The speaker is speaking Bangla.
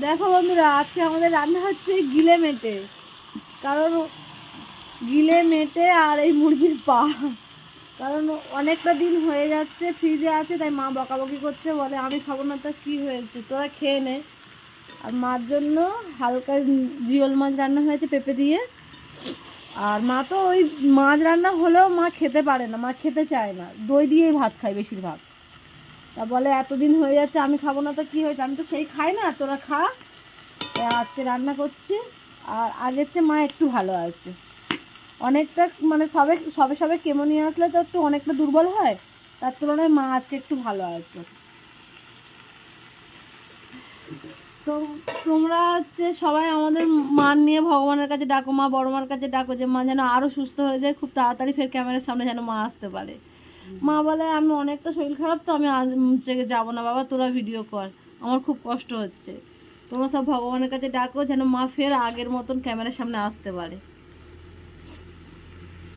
দেখো বন্ধুরা, আজকে আমাদের রান্না হচ্ছে গিলে মেটে। কারণ গিলে মেটে আর এই মুরগির পা, কারণ অনেকটা দিন হয়ে যাচ্ছে ফ্রিজে আছে, তাই মা বকাবকি করছে, বলে আমি খাবো না। তো কি হয়েছে, তোরা খেয়ে নে। আর মার জন্য হালকা জিওল মাছ রান্না হয়েছে পেঁপে দিয়ে। আর মা তো ওই মাছ রান্না হলেও মা খেতে পারে না, মা খেতে চায় না, দই দিয়েই ভাত খায় বেশিরভাগ। তা বলে এতদিন হয়ে যাচ্ছে আমি খাবো না, তো কী হয়েছে, আমি তো সেই খাই না, তোরা খা। আজকে রান্না করছি। আর আগের চেয়ে মা একটু ভালো আছে অনেকটা, মানে সবে সবে সবে কেমো নিয়ে আসলে তো একটু অনেকটা দুর্বল হয়, তার তুলনায় মা আজকে একটু ভালো আছে। তো তোমরা হচ্ছে সবাই আমাদের মা নিয়ে ভগবানের কাছে ডাকো, মা বড় মার কাছে ডাকো, যে মা যেন আরও সুস্থ হয়ে যায়, খুব তাড়াতাড়ি ফের ক্যামেরার সামনে যেন মা আসতে পারে। মা বলে আমি অনেকটা শরীর খারাপ, তো আমি যাবো না বাবা, তোরা ভিডিও কর, আমার খুব কষ্ট হচ্ছে। তোমরা সব ভগবানের কাছে ডাকো যেন মা ফের আগের মতন ক্যামেরার সামনে আসতে পারে।